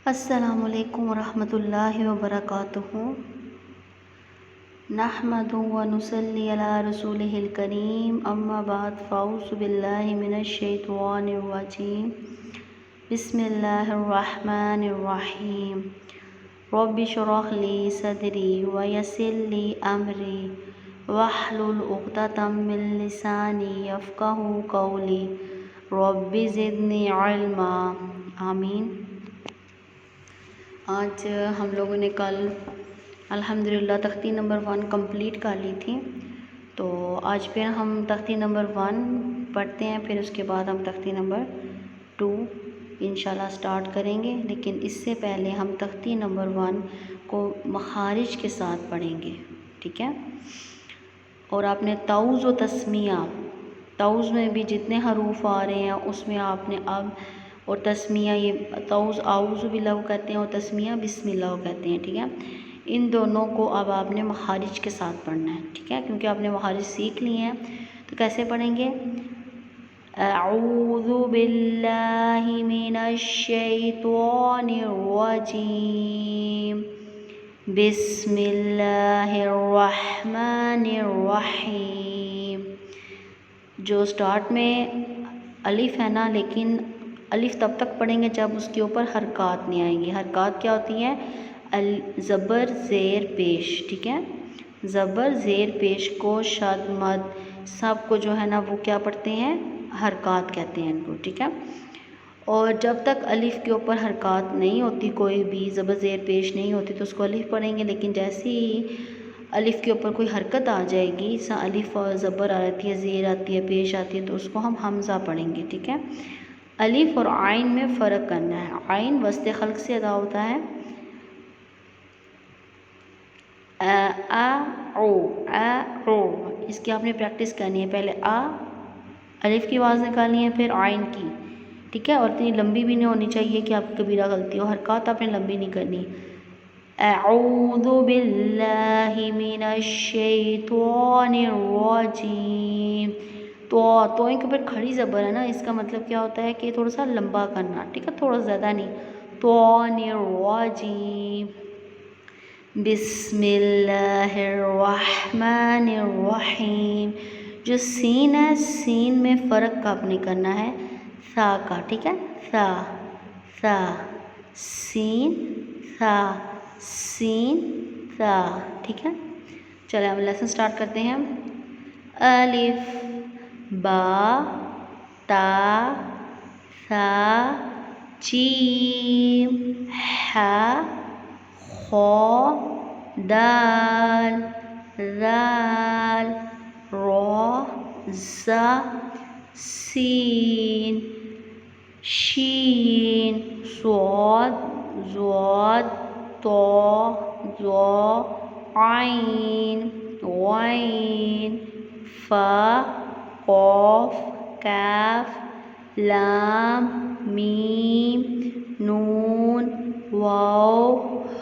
السلام علیکم ورحمۃ اللہ وبرکاتہ۔ نحمد و نصلی علی رسولہ الکریم، اما بعد فاعوذ باللہ من الشیطان الرجیم، بسم اللہ الرحمن الرحیم۔ رب اشرح لی صدری ویسر لی امری واحلل عقدۃ من لسانی یفقہوا قولی رب زدنی علما، آمین۔ آج ہم لوگوں نے کل الحمدللہ تختی نمبر 1 کمپلیٹ کر لی تھی، تو آج پھر ہم تختی نمبر 1 پڑھتے ہیں، پھر اس کے بعد ہم تختی نمبر 2 انشاءاللہ سٹارٹ کریں گے، لیکن اس سے پہلے ہم تختی نمبر 1 کو مخارج کے ساتھ پڑھیں گے، ٹھیک ہے؟ اور آپ نے طوز و تسمیہ، طوز میں بھی جتنے حروف آ رہے ہیں اس میں آپ نے اب، اور تسمیہ، یہ طوز اعوذ باللہ کہتے ہیں اور تسمیہ بسم اللہ کہتے ہیں، ٹھیک ہے؟ ان دونوں کو اب آپ نے مخارج کے ساتھ پڑھنا ہے، ٹھیک ہے؟ کیونکہ آپ نے مخارج سیکھ لیے ہیں، تو کیسے پڑھیں گے؟ اعوذ باللہ من الشیطان الرجیم، بسم اللہ الرحمن الرحیم۔ جو سٹارٹ میں الف ہے نا، لیکن الف تب تک پڑھیں گے جب اس کے اوپر حرکات نہیں آئیں گی۔ حرکات کیا ہوتی ہیں؟ زبر زیر پیش، ٹھیک ہے؟ زبر زیر پیش کو شد مد سب کو جو ہے نا وہ کیا پڑھتے ہیں؟ حرکات کہتے ہیں ان کو، ٹھیک ہے؟ اور جب تک الف کے اوپر حرکات نہیں ہوتی، کوئی بھی زبر زیر پیش نہیں ہوتی، تو اس کو الف پڑھیں گے، لیکن جیسے ہی الف کے اوپر کوئی حرکت آ جائے گی، الف اور زبر آتی ہے، زیر آتی ہے، پیش آتی ہے، تو اس کو ہم حمزہ پڑھیں گے، ٹھیک ہے؟ الف اور عین میں فرق کرنا ہے۔ عین وسط خلق سے ادا ہوتا ہے، او، اس کی آپ نے پریکٹس کرنی ہے۔ پہلے الف کی آواز نکالنی ہے، پھر عین کی، ٹھیک ہے؟ اور اتنی لمبی بھی نہیں ہونی چاہیے کہ آپ کی کبیرہ غلطی ہو، حرکات آپ نے لمبی نہیں کرنی۔ اعوذ باللہ من الشیطان الرجیم، تو ایک پھر کھڑی زبر ہے نا، اس کا مطلب کیا ہوتا ہے کہ تھوڑا سا لمبا کرنا، ٹھیک ہے؟ تھوڑا زیادہ نہیں۔ طان الرجیم، بسم اللہ الرحمن الرحیم۔ جو سین ہے، سین میں فرق آپ نے کرنا ہے ثا کا، ٹھیک ہے؟ ثا، سین ثا، سین ثا، ٹھیک ہے؟ چلیں ہم لیسن سٹارٹ کرتے ہیں۔ الف با تا ثا جیم حا خا دال ذال را زا سین شین صاد طا ظا عین غین فا قاف کاف لام میم نون واو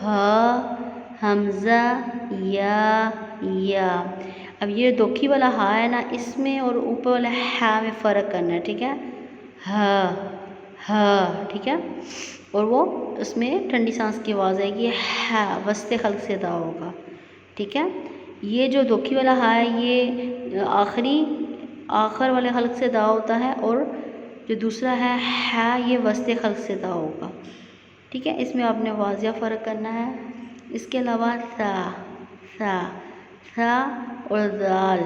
ہا حمزہ یا۔ اب یہ دوکھی والا ہا ہے نا، اس میں اور اوپر والا ہا میں فرق کرنا ہے، ٹھیک ہے؟ ہا، ٹھیک ہے؟ اور وہ اس میں ٹھنڈی سانس کی آواز آئے گی، ہا وسط خلق سے ادا ہوگا، ٹھیک ہے؟ یہ جو دوکھی والا ہا ہے، یہ آخر والے خلق سے ادا ہوتا ہے، اور جو دوسرا ہے ہا، یہ وسط خلق سے ادا ہوگا، ٹھیک ہے؟ اس میں آپ نے واضح فرق کرنا ہے۔ اس کے علاوہ ثا اور ذال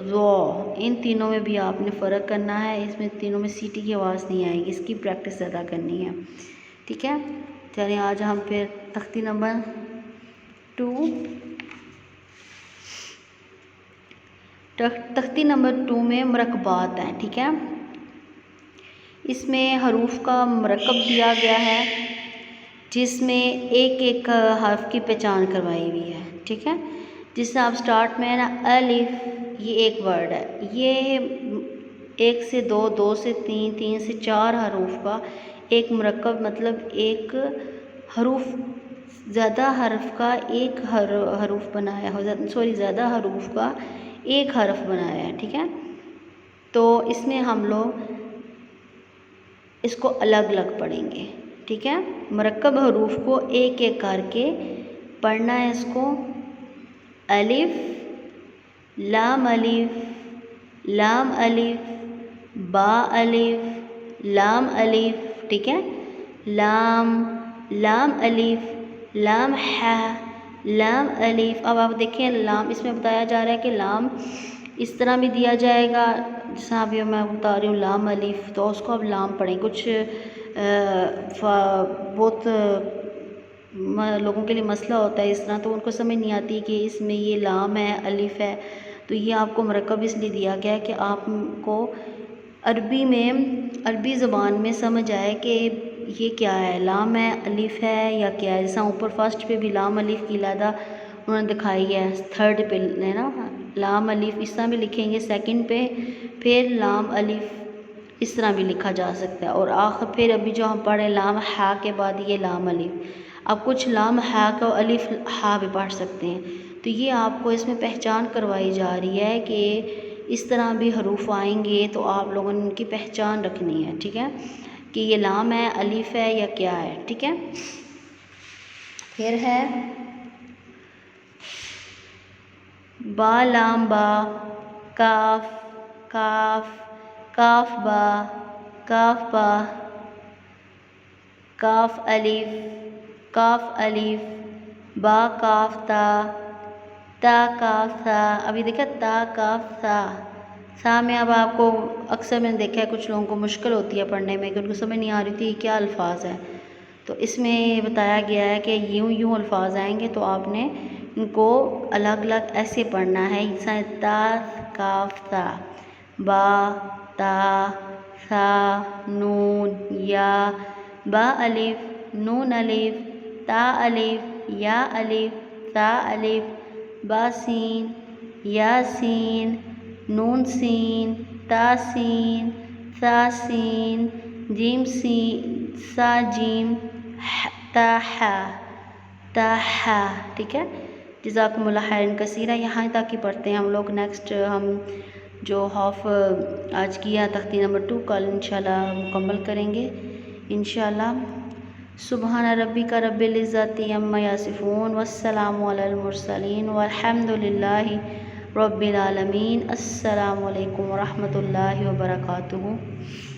ذا، ان تینوں میں بھی آپ نے فرق کرنا ہے، اس میں تینوں میں سیٹی کی آواز نہیں آئے گی، اس کی پریکٹس زیادہ کرنی ہے، ٹھیک ہے؟ چلیں آج ہم پھر تختی نمبر 2 تختی نمبر 2 میں مرکبات ہیں، ٹھیک ہے؟ اس میں حروف کا مرکب دیا گیا ہے، جس میں ایک ایک حرف کی پہچان کروائی ہوئی ہے، ٹھیک ہے؟ جس سے آپ سٹارٹ میں ہے نا، الف، یہ ایک ورڈ ہے، یہ 1 سے 2، 2 سے 3، 3 سے 4 حروف کا ایک مرکب، مطلب ایک حروف، زیادہ حرف کا ایک حروف بنایا ہو، زیادہ حروف کا ایک حرف بنایا ہے، ٹھیک ہے؟ تو اس میں ہم لوگ اس کو الگ الگ پڑھیں گے، ٹھیک ہے؟ مرکب حروف کو ایک ایک کر کے پڑھنا ہے اس کو. الف لام الف لام الف با الف لام الف. ٹھیک ہے. لام لام الف لام ح لام الف. اب آپ دیکھیں لام اس میں بتایا جا رہا ہے کہ لام اس طرح بھی دیا جائے گا جیسا ابھی میں بتا رہی ہوں لام الف، تو اس کو اب لام پڑھیں. کچھ بہت لوگوں کے لیے مسئلہ ہوتا ہے اس طرح، تو ان کو سمجھ نہیں آتی کہ اس میں یہ لام ہے الف ہے. تو یہ آپ کو مرکب اس لیے دیا گیا ہے کہ آپ کو عربی میں عربی زبان میں سمجھ آئے کہ یہ کیا ہے، لام ہے الف ہے یا کیا ہے. جیسا اوپر فرسٹ پہ بھی لام الف کی علیحدہ انہوں نے دکھائی ہے، تھرڈ پہ ہے نا لام الف اس طرح بھی لکھیں گے، سیکنڈ پہ پھر لام الف اس طرح بھی لکھا جا سکتا ہے، اور آخر پھر ابھی جو ہم پڑھیں لام ہا کے بعد یہ لام الف. اب کچھ لام ہا کو الف ہا بھی پڑھ سکتے ہیں. تو یہ آپ کو اس میں پہچان کروائی جا رہی ہے کہ اس طرح بھی حروف آئیں گے تو آپ لوگوں نے ان کی پہچان رکھنی ہے. ٹھیک ہے کہ یہ لام ہے الف ہے یا کیا ہے. ٹھیک ہے. پھر ہے با لام با کاف کاف کاف با کاف با کاف الف با کاف تا تا کاف تا. ابھی دیکھا تا کاف تا سا میں اب آپ کو اکثر میں نے دیکھا ہے کچھ لوگوں کو مشکل ہوتی ہے پڑھنے میں کہ ان کو سمجھ نہیں آ رہی تھی کیا الفاظ ہیں. تو اس میں بتایا گیا ہے کہ یوں یوں الفاظ آئیں گے تو آپ نے ان کو الگ الگ ایسے پڑھنا ہے. تا کاف تا با تا ثا نون یا با الف نون الف تا الف یا الف تا الف با سین یا سین نون سین تا سین ثا سین جیم سین سا جیم تا ح تا ح. ٹھیک ہے. جزاکم اللہ خیرا کثیرا. یہاں تک ہی پڑھتے ہیں ہم لوگ. نیکسٹ ہم جو ہاف آج کیا تختی نمبر 2 کل انشاءاللہ مکمل کریں گے انشاءاللہ. سبحان ربک رب العزت عما یصفون والسلام علی المرسلین والحمد للہ رب العالمین. السلام علیکم ورحمۃ اللہ وبرکاتہ.